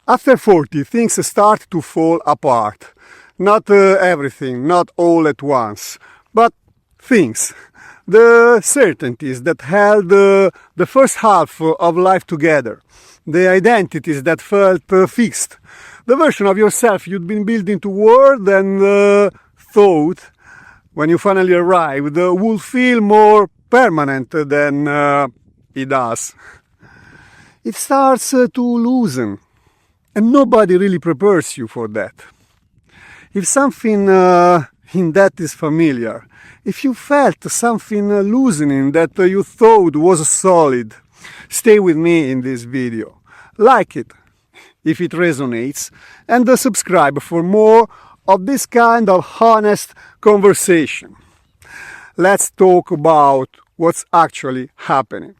After 40, things start to fall apart. Not everything, not all at once, but things. The certainties that held the first half of life together. The identities that felt fixed. The version of yourself you'd been building toward and thought, when you finally arrived, would feel more permanent than it does. It starts to loosen, and nobody really prepares you for that. If something in that is familiar, if you felt something loosening that you thought was solid, stay with me in this video. Like it if it resonates, and subscribe for more of this kind of honest conversation. Let's talk about what's actually happening.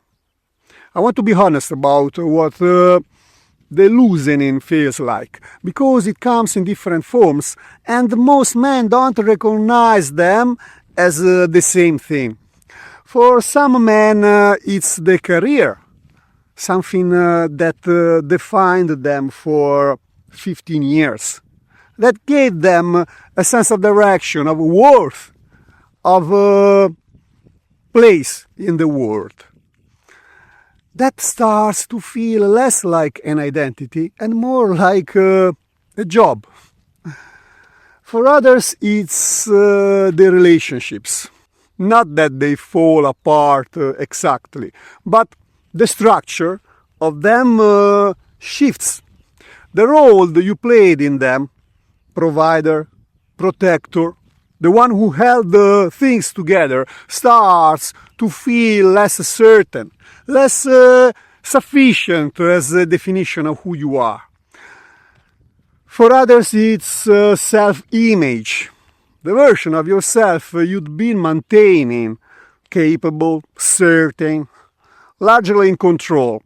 I want to be honest about what the loosening feels like, because it comes in different forms and most men don't recognize them as the same thing. For some men it's the career, something that defined them for 15 years, that gave them a sense of direction, of worth, of place in the world. That starts to feel less like an identity and more like a job. For others, it's the relationships. Not that they fall apart exactly, but the structure of them shifts. The role that you played in them, provider, protector, the one who held things together, starts to feel less certain, less sufficient as a definition of who you are. For others, it's self-image, the version of yourself you'd been maintaining, capable, certain, largely in control.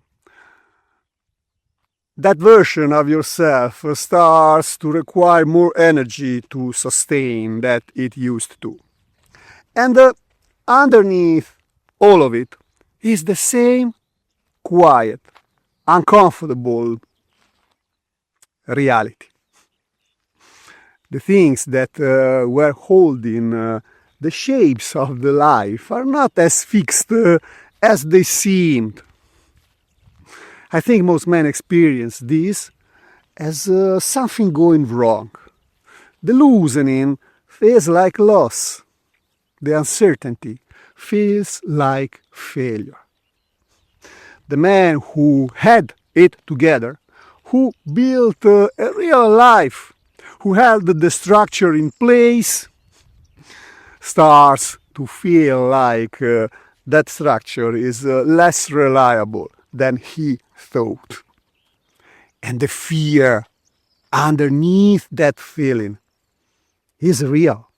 That version of yourself starts to require more energy to sustain than it used to. And underneath all of it is the same quiet, uncomfortable reality. The things that were holding the shapes of the life are not as fixed as they seemed. I think most men experience this as something going wrong. The loosening feels like loss. The uncertainty feels like failure. The man who had it together, who built a real life, who held the structure in place, starts to feel like that structure is less reliable than he thought. And the fear underneath that feeling is real.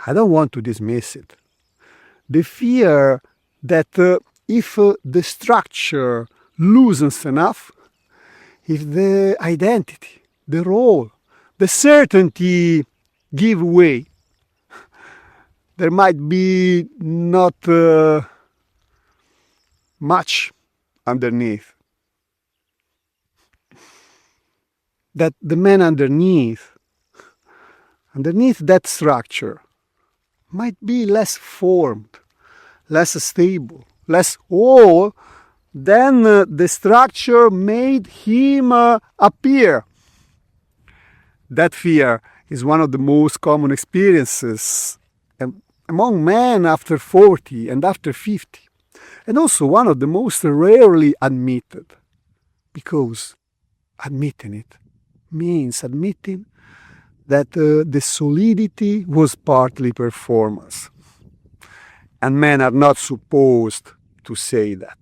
I don't want to dismiss it. The fear that if the structure loosens enough, if the identity, the role, the certainty give way, there might be not much underneath. That the man underneath that structure might be less formed, less stable, less whole than the structure made him appear. That fear is one of the most common experiences among men after 40 and after 50. And also one of the most rarely admitted, because admitting it means admitting that the solidity was partly performance. And men are not supposed to say that.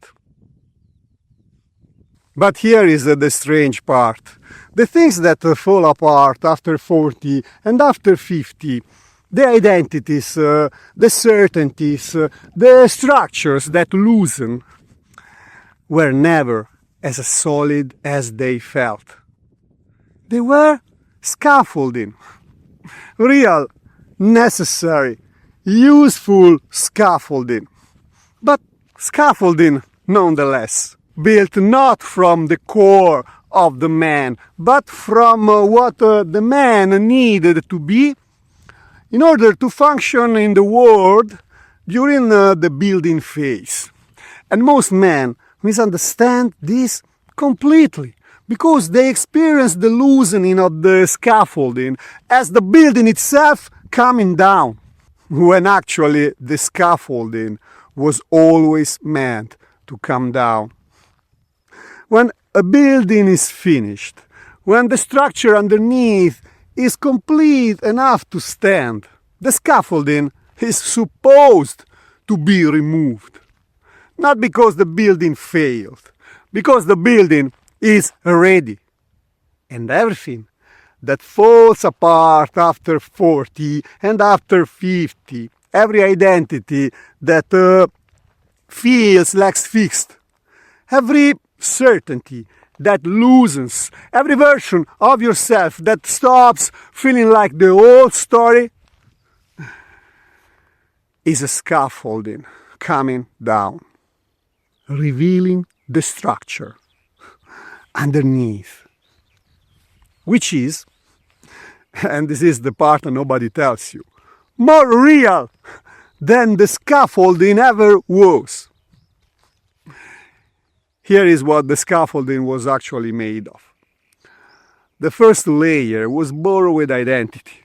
But here is the strange part. The things that fall apart after 40 and after 50, the identities, the certainties, the structures that loosen, were never as solid as they felt. They were scaffolding. Real, necessary, useful scaffolding. But scaffolding nonetheless, built not from the core of the man, but from what the man needed to be in order to function in the world during the building phase. And most men misunderstand this completely because they experience the loosening of the scaffolding as the building itself coming down, when actually the scaffolding was always meant to come down. When a building is finished, when the structure underneath is complete enough to stand, the scaffolding is supposed to be removed. Not because the building failed, because the building is ready. And everything that falls apart after 40 and after 50, every identity that feels less fixed, every certainty that loosens, every version of yourself that stops feeling like the old story, is a scaffolding coming down, revealing the structure underneath, which is, and this is the part that nobody tells you, more real than the scaffolding ever was. Here is what the scaffolding was actually made of. The first layer was borrowed identity.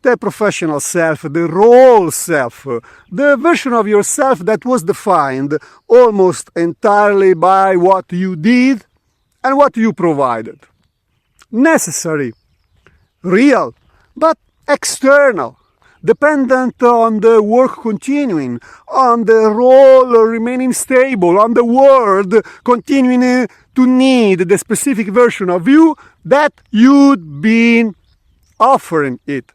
The professional self, the role self, the version of yourself that was defined almost entirely by what you did and what you provided. Necessary, real, but external, dependent on the work continuing, on the role remaining stable, on the world continuing to need the specific version of you that you'd been offering it.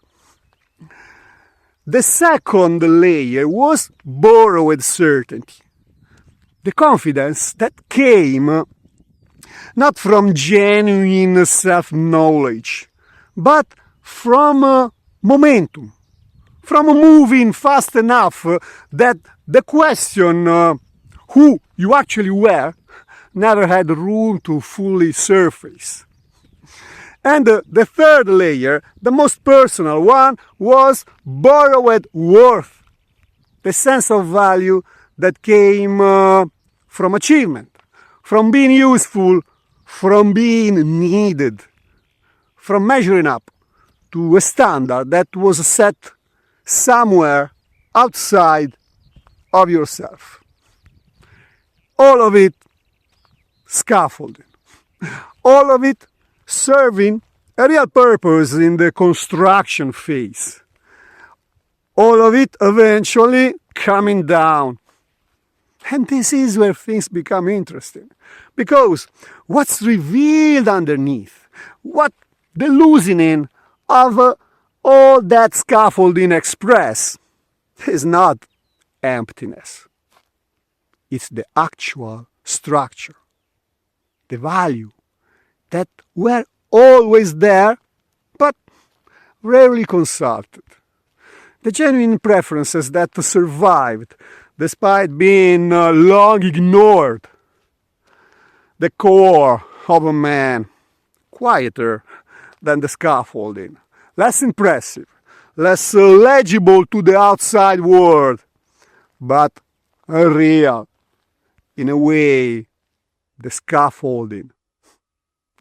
The second layer was borrowed certainty. The confidence that came not from genuine self-knowledge, but from momentum, from moving fast enough that the question who you actually were never had room to fully surface. And the third layer, the most personal one, was borrowed worth, the sense of value that came from achievement, from being useful, from being needed, from measuring up to a standard that was set somewhere outside of yourself. All of it scaffolding. All of it serving a real purpose in the construction phase. All of it eventually coming down. And this is where things become interesting. Because what's revealed underneath, what the loosening of all that scaffolding express, is not emptiness. It's the actual structure, the value that were always there, but rarely consulted. The genuine preferences that survived despite being long ignored. The core of a man, quieter than the scaffolding, less impressive, less legible to the outside world, but real in a way the scaffolding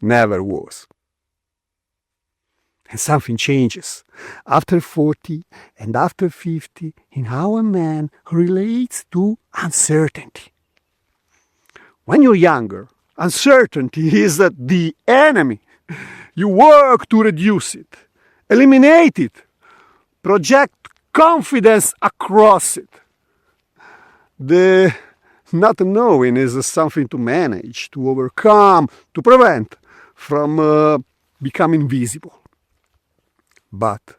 never was. And something changes after 40 and after 50 in how a man relates to uncertainty. When you're younger, uncertainty is the enemy. You work to reduce it, eliminate it, project confidence across it. The not knowing is something to manage, to overcome, to prevent from becoming visible. But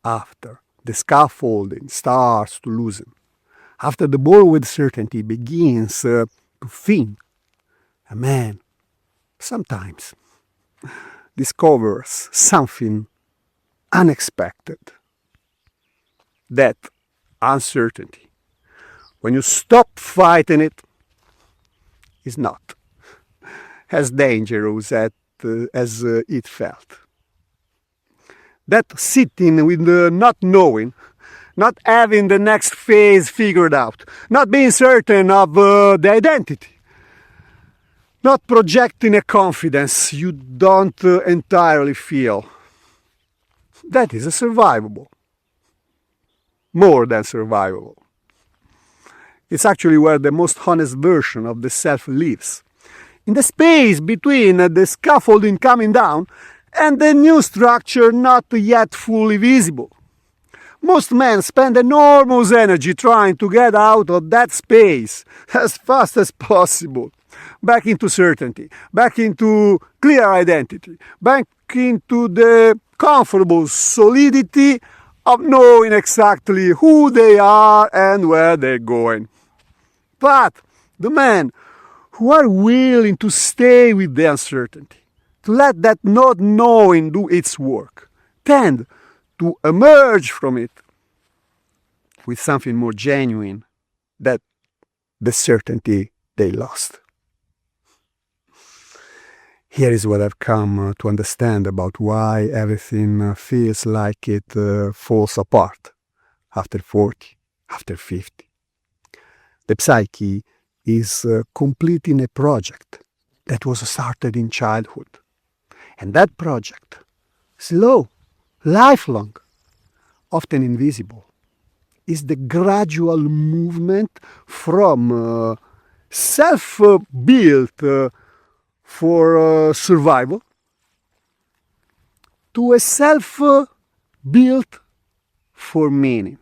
after the scaffolding starts to loosen, after the borrowed certainty begins to thin, a man sometimes discovers something unexpected. That uncertainty, when you stop fighting it, is not as dangerous as it felt. That sitting with not knowing, not having the next phase figured out, not being certain of the identity, not projecting a confidence you don't entirely feel. That is survivable. More than survivable. It's actually where the most honest version of the self lives. In the space between the scaffolding coming down and the new structure not yet fully visible. Most men spend enormous energy trying to get out of that space as fast as possible. Back into certainty, back into clear identity, back into the comfortable solidity of knowing exactly who they are and where they're going. But the men who are willing to stay with the uncertainty, to let that not knowing do its work, tend to emerge from it with something more genuine than the certainty they lost. Here is what I've come to understand about why everything feels like it falls apart after 40, after 50. The psyche is completing a project that was started in childhood. And that project, slow, lifelong, often invisible, is the gradual movement from self-built for survival to a self-built for meaning.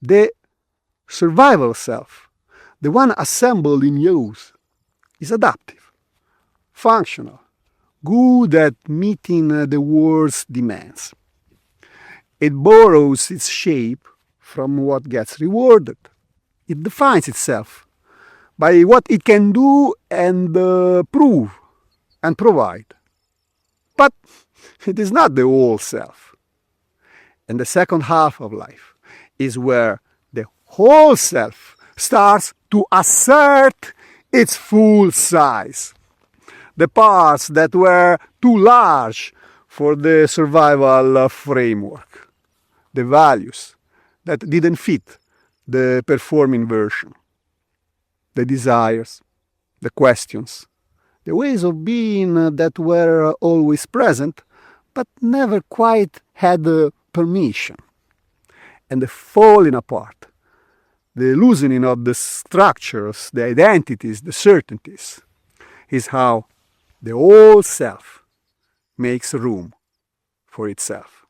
The survival self, the one assembled in youth, is adaptive, functional, good at meeting the world's demands. It borrows its shape from what gets rewarded. It defines itself by what it can do and prove and provide. But it is not the whole self. And the second half of life is where the whole self starts to assert its full size. The parts that were too large for the survival framework. The values that didn't fit the performing version. The desires, the questions, the ways of being that were always present, but never quite had permission. And the falling apart, the loosening of the structures, the identities, the certainties, is how the whole self makes room for itself.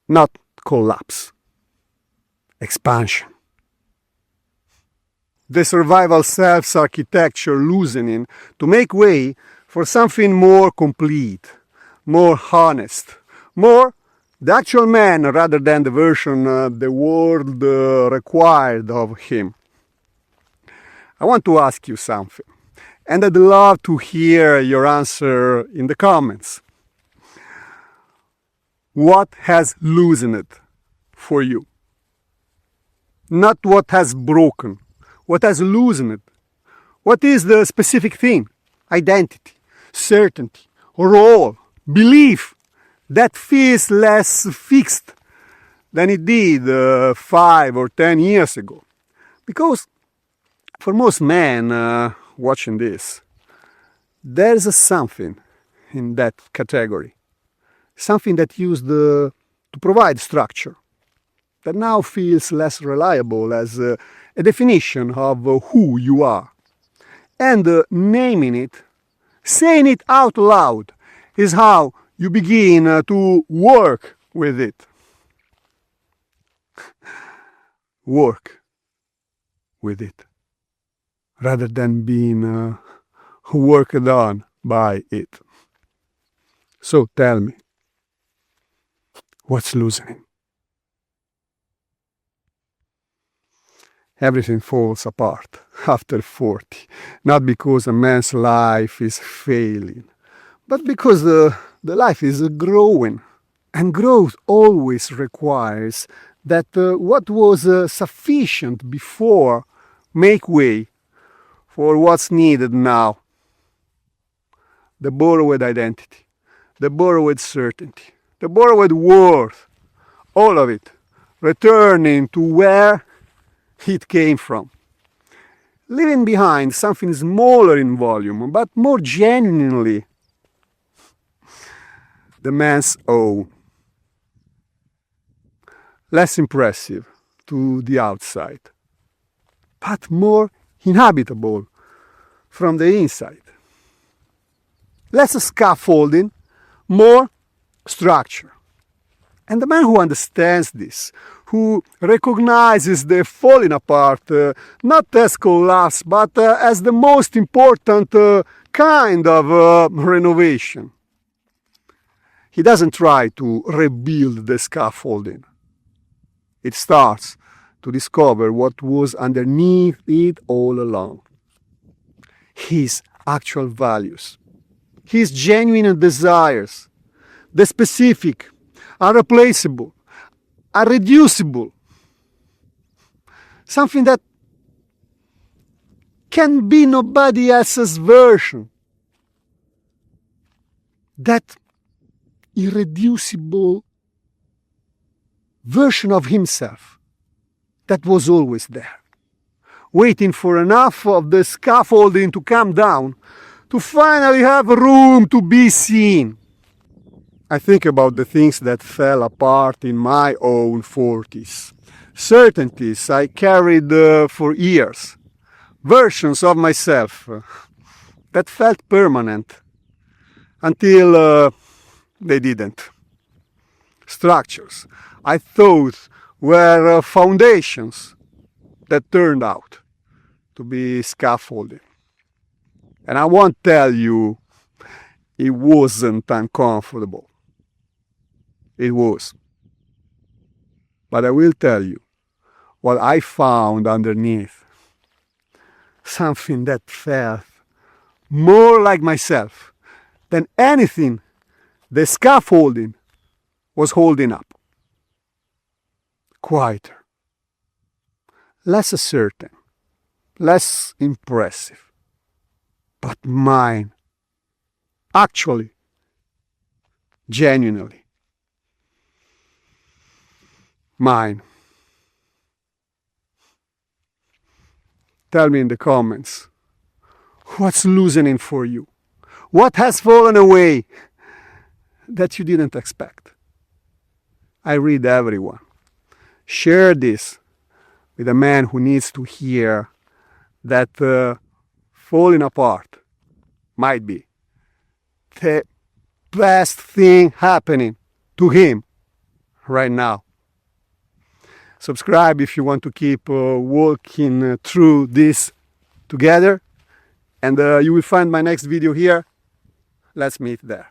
Not collapse, expansion. The survival self's architecture loosening to make way for something more complete, more honest, more the actual man rather than the version the world required of him. I want to ask you something, and I'd love to hear your answer in the comments. What has loosened for you? Not what has broken. What has loosened? What is the specific thing? Identity, certainty, role, belief that feels less fixed than it did 5 or 10 years ago. Because for most men watching this, there's something in that category. Something that used to provide structure, that now feels less reliable as a definition of who you are. And naming it, saying it out loud, is how you begin to work with it. Work with it, rather than being worked on by it. So tell me, what's loosening? Everything falls apart after 40, not because a man's life is failing, but because the life is growing. And growth always requires that what was sufficient before make way for what's needed now. the borrowed identity, the borrowed certainty, the borrowed worth, all of it returning to where it came from, leaving behind something smaller in volume, but more genuinely the man's own. Less impressive to the outside, but more inhabitable from the inside. Less scaffolding, more structure. And the man who understands this, who recognizes the falling apart not as collapse, but as the most important kind of renovation. He doesn't try to rebuild the scaffolding. It starts to discover what was underneath it all along. His actual values, his genuine desires, the specific, irreplaceable, irreducible, something that can be nobody else's version. That irreducible version of himself that was always there, waiting for enough of the scaffolding to come down to finally have room to be seen. I think about the things that fell apart in my own 40s. Certainties I carried for years. Versions of myself that felt permanent until they didn't. Structures I thought were foundations that turned out to be scaffolding. And I won't tell you it wasn't uncomfortable. It was. But I will tell you what I found underneath. Something that felt more like myself than anything the scaffolding was holding up. Quieter, less certain, less impressive, but mine. Actually, genuinely, mine. Tell me in the comments, what's loosening for you? What has fallen away that you didn't expect? I read everyone. Share this with a man who needs to hear that falling apart might be the best thing happening to him right now. Subscribe if you want to keep walking through this together, and you will find my next video here. Let's meet there.